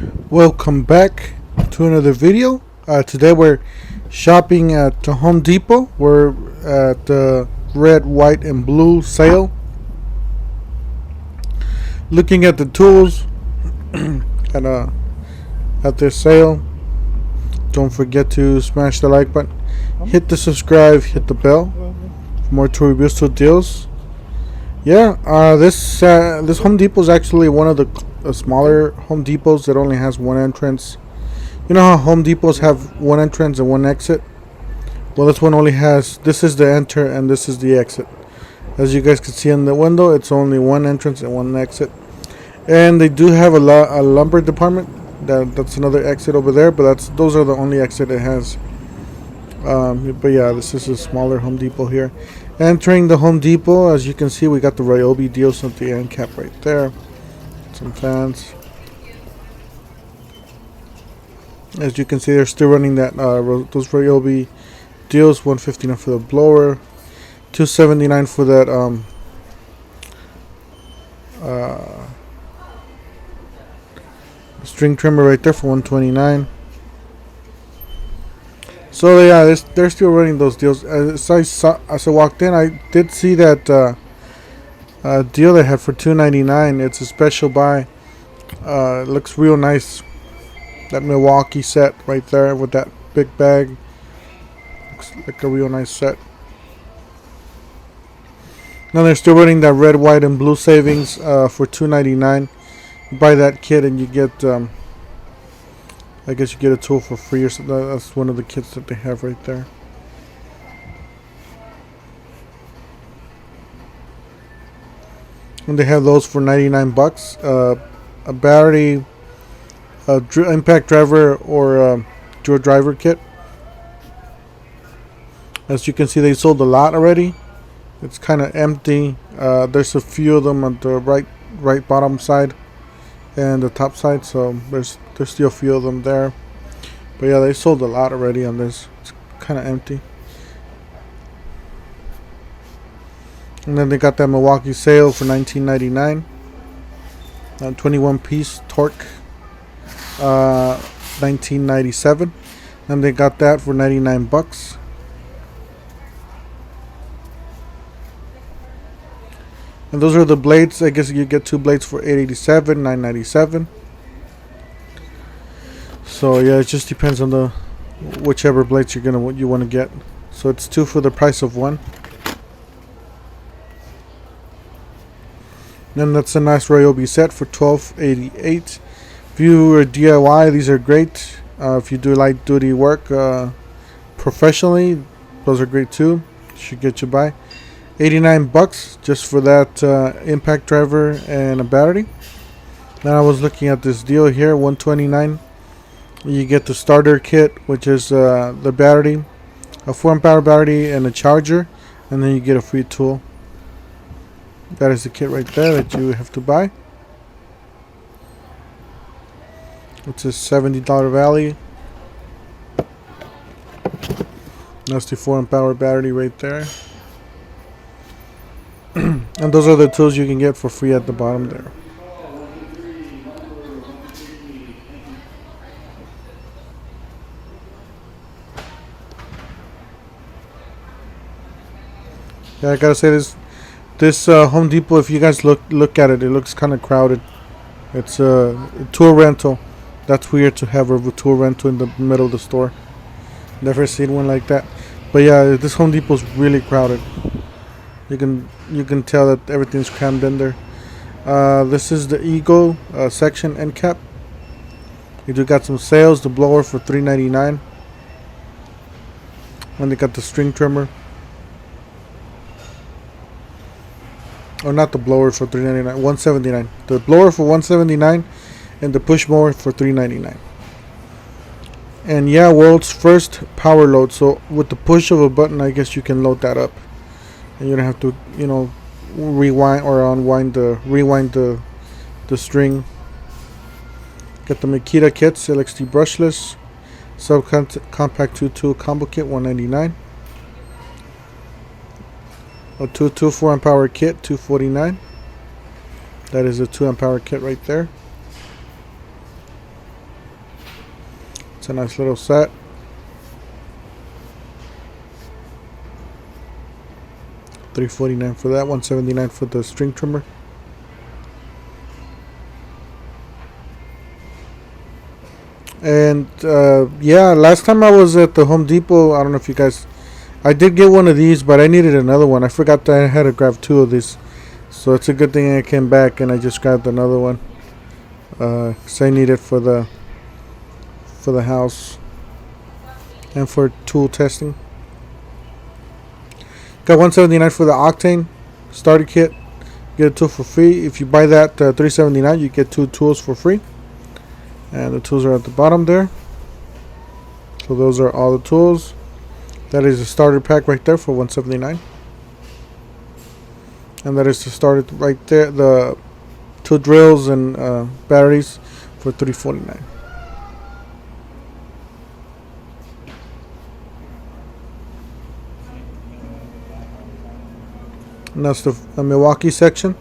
Welcome back to another video. Today we're shopping at Home Depot. We're at the red, white, and blue sale. Looking at the tools and at this sale. Don't forget to smash the like button, hit the subscribe, hit the bell for more tool reviews, tool deals. Yeah, this Home Depot is actually one of the smaller Home Depots that only has one entrance. You know how Home Depots have one entrance and one exit? Well, this one only has, this is the enter and this is the exit. As you guys can see in the window, it's only one entrance and one exit. And they do have a lumber department. That's another exit over there, but those are the only exit it has. But yeah, this is a smaller Home Depot here. Entering the Home Depot, as you can see, we got the Ryobi deals at the end cap right there. Some fans. As you can see, they're still running that those Ryobi deals. $159 for the blower, $279 for that string trimmer right there for $129. So yeah, they're still running those deals. As I walked in, I did see that deal they had for $299. It's a special buy. It looks real nice. That Milwaukee set right there with that big bag. Looks like a real nice set. Now they're still running that red, white, and blue savings for $299. You buy that kit and you get, I guess you get a tool for free or something. That's one of the kits that they have right there. And they have those for $99. A battery, impact driver, or dual driver kit. As you can see, they sold a lot already. It's kind of empty. There's a few of them on the right bottom side and the top side, so there's still a few of them there. But yeah, they sold a lot already on this. It's kind of empty. And then they got that Milwaukee sale for $19.99. 21 piece torque, $19.97. And they got that for $99. And those are the blades. I guess you get two blades for $887, $997. So yeah, it just depends on the whichever blades you want to get. So it's two for the price of one. And that's a nice Ryobi set for $12.88. If you are DIY, these are great. If you do light duty work professionally, those are great too. Should get you by. $89 just for that impact driver and a battery. Then I was looking at this deal here, $129. You get the starter kit, which is the battery, a 4-amp-hour battery, and a charger, and then you get a free tool. That is the kit right there that you have to buy. It's a $70 value. That's the 4-amp-hour battery right there. And those are the tools you can get for free at the bottom there. Yeah, I gotta say this Home Depot, if you guys look at it, it looks kind of crowded. It's a tool rental. That's weird to have a tool rental in the middle of the store. Never seen one like that. But yeah, this Home Depot is really crowded. You can tell that everything's crammed in there. This is the Eagle section end cap. You do got some sales. The blower for $3.99. And they got the string trimmer. Or not the blower for $3.99, $179. The blower for $179, and the push mower for $3.99. And yeah, world's first power load. So with the push of a button, I guess you can load that up, and you don't have to, rewind or rewind the string. Got the Makita kits, LXT brushless, subcompact 2-tool combo kit, $199. A 2 amp hour kit, $249. That is a 2 amp hour kit right there. It's a nice little set. $349 for that. $179 for the string trimmer. And yeah, last time I was at the Home Depot, I don't know if you guys, I did get one of these, but I needed another one. I forgot that I had to grab 2 of these, so it's a good thing I came back and I just grabbed another one, because I need it for the house and for tool testing. Got $179 for the Octane starter kit. Get a tool for free. If you buy that $379, you get 2 tools for free. And the tools are at the bottom there. So those are all the tools. That is the starter pack right there for $179. And that is the starter right there. The 2 drills and batteries for $349. And that's the Milwaukee section.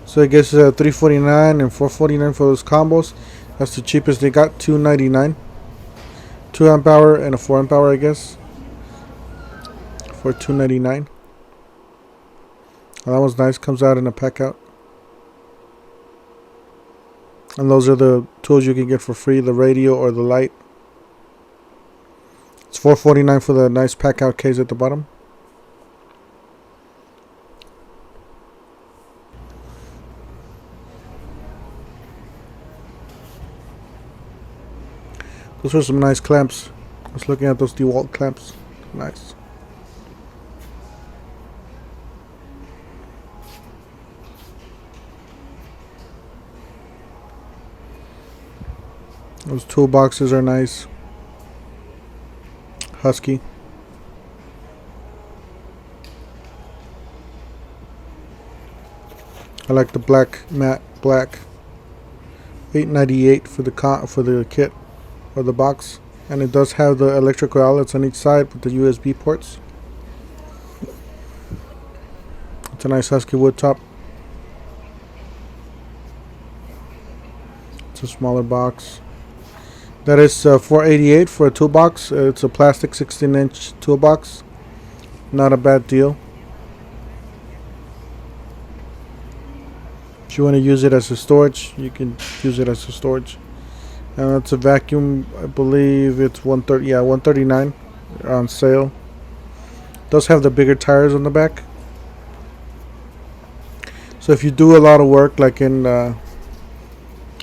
So I guess $349 and $449 for those combos. That's the cheapest they got. $299. 2 amp hour and a 4 amp hour, I guess, for $299. That was nice. Comes out in a pack out. And those are the tools you can get for free, the radio or the light. It's $449 for the nice pack out case at the bottom. Those are some nice clamps. I was looking at those DeWalt clamps. Nice. Those toolboxes are nice. Husky. I like the black, matte black. $8.98 for the kit. Or the box, and it does have the electrical outlets on each side with the USB ports. It's a nice husky wood top. It's a smaller box. That is $488 for a toolbox. It's a plastic 16-inch toolbox. Not a bad deal. If you want to use it as a storage, you can use it as a storage. And it's a vacuum. I believe it's $130. Yeah, $139 on sale. Does have the bigger tires on the back. So if you do a lot of work, like in a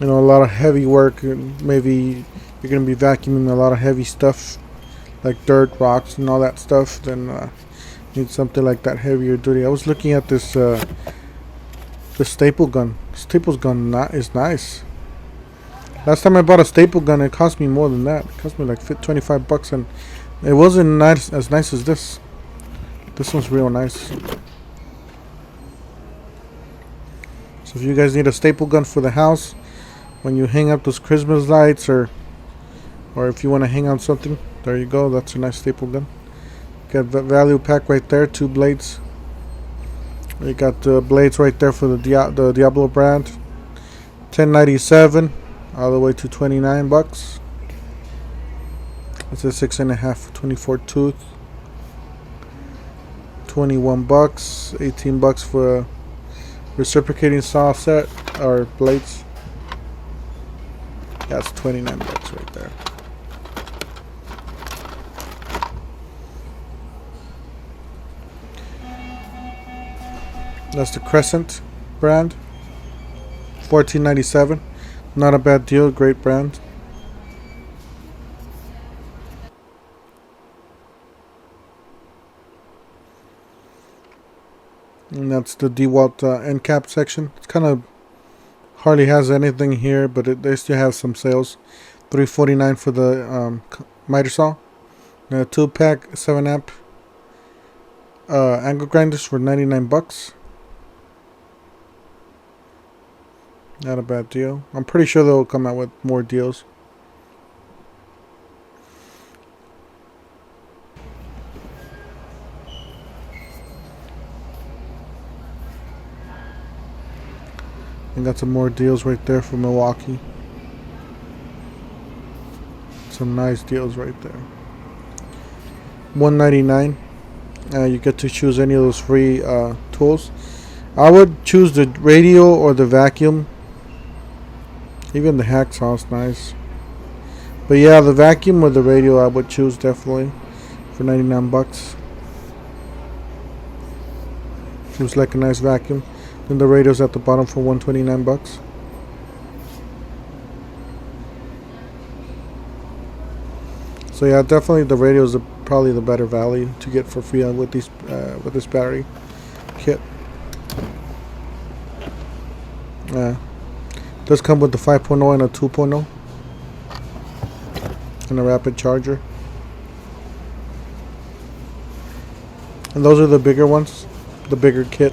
lot of heavy work, maybe you're gonna be vacuuming a lot of heavy stuff, like dirt, rocks, and all that stuff, then need something like that, heavier duty. I was looking at this the staple gun. Staples gun is nice. Last time I bought a staple gun, it cost me more than that. It cost me like $25, and it wasn't as nice as this. This one's real nice. So if you guys need a staple gun for the house, when you hang up those Christmas lights, or if you want to hang on something, there you go. That's a nice staple gun. Got the value pack right there, 2 blades. We got the blades right there for the Diablo brand. $10.97. All the way to $29. It's a 6.5 24 tooth. $21. $18 for a reciprocating saw set or blades. That's $29 right there. That's the Crescent brand. $14.97. Not a bad deal, great brand. And that's the DeWalt end cap section. It's kind of hardly has anything here, but they still have some sales. $349 for the miter saw. 2-pack 7 amp angle grinders for $99. Not a bad deal. I'm pretty sure they'll come out with more deals. And got some more deals right there for Milwaukee. Some nice deals right there. $199. You get to choose any of those free tools. I would choose the radio or the vacuum. Even the hacksaw's nice. But yeah, the vacuum or the radio I would choose definitely for 99 bucks. Seems like a nice vacuum. Then the radio's at the bottom for 129 bucks. So yeah, definitely the radio is probably the better value to get for free with these with this battery kit. Does come with the 5.0 and a 2.0 and a rapid charger. And those are the bigger ones, the bigger kit.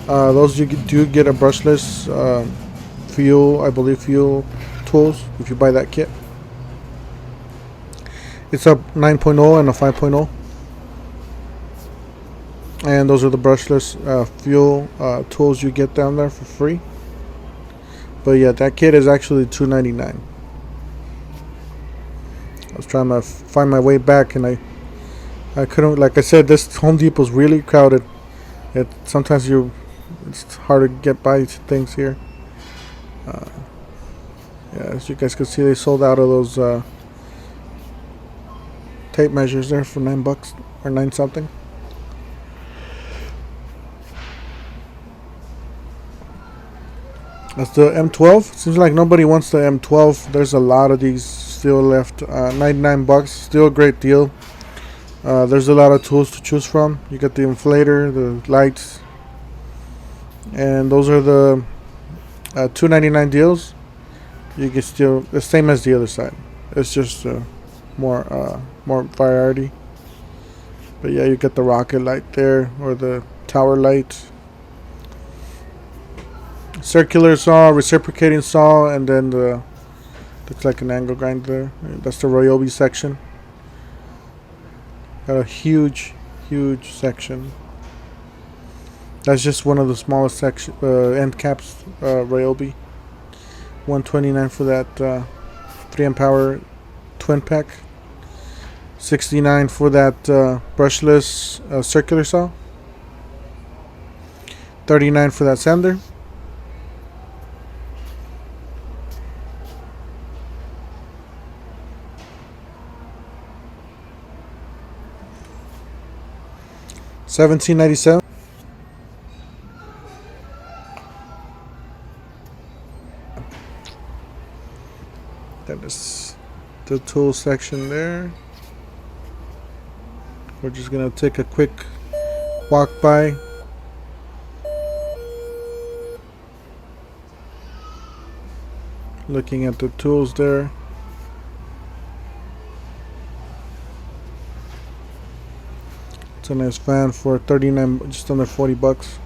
Those you do get a brushless fuel, I believe, fuel tools if you buy that kit. It's a 9.0 and a 5.0. And those are the brushless fuel tools you get down there for free. But yeah, that kit is actually $2.99. I was trying to find my way back and I couldn't. Like I said, this Home Depot is really crowded. Sometimes it's hard to get by things here. Yeah, as you guys can see, they sold out of those tape measures there for $9 or 9 something. That's the M12. Seems like nobody wants the M12. There's a lot of these still left. 99 bucks, still a great deal. There's a lot of tools to choose from. You got the inflator, the lights, and those are the $2.99 deals. You can still the same as the other side. It's just more variety. But yeah, you get the rocket light there or the tower light. Circular saw, reciprocating saw, and then the looks like an angle grinder there. That's the Joby section. Got a huge section. That's just one of the smallest section end caps. Joby. $129 for that 3 amp hour twin pack. $69 for that brushless circular saw. $39 for that sander. $17.97. That is the tool section there. We're just gonna take a quick walk by. Looking at the tools there. It's a nice fan for 39, just under 40 bucks.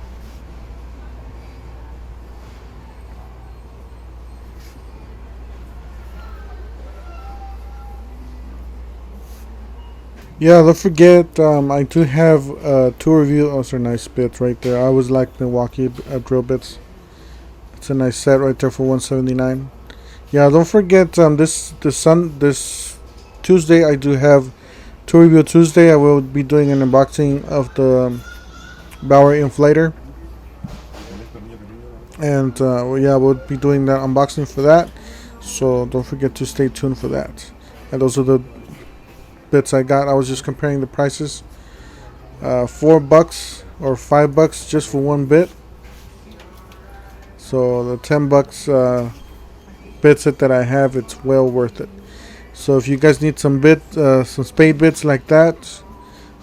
Yeah, don't forget, I do have two reviews. Oh, those are nice bits right there. I always like Milwaukee drill bits. It's a nice set right there for $179. Yeah, don't forget, this Tuesday I do have Tool Review Tuesday. I will be doing an unboxing of the Bauer inflator, and yeah, we'll be doing that unboxing for that. So don't forget to stay tuned for that. And those are the bits I got. I was just comparing the prices. $4 or $5 just for one bit. So the $10 bit set that I have, it's well worth it. So if you guys need some spade bits like that,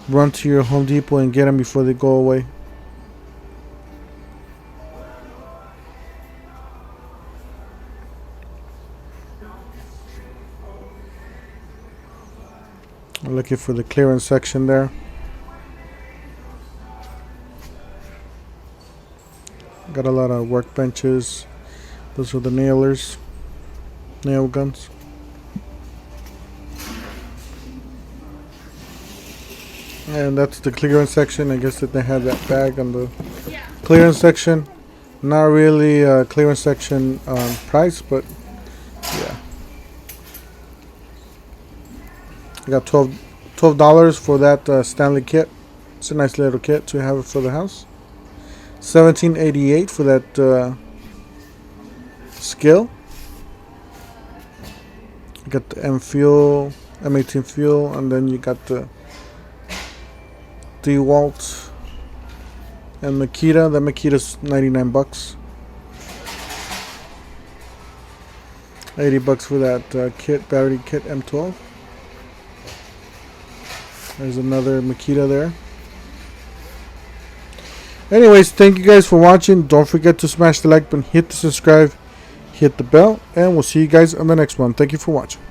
run to your Home Depot and get them before they go away. I'm looking for the clearance section there. Got a lot of workbenches. Those are the nailers, nail guns. And that's the clearance section. I guess that they have that bag on the clearance section. Not really a clearance section price, but yeah. I got $12 for that Stanley kit. It's a nice little kit to have it for the house. $17.88 for that skill. You got the M fuel, M18 fuel, and then you got the DeWalt and Makita. The Makita's $99. $80 for that kit, battery kit M12. There's another Makita there. Anyways, thank you guys for watching. Don't forget to smash the like button, hit the subscribe, hit the bell, and we'll see you guys on the next one. Thank you for watching.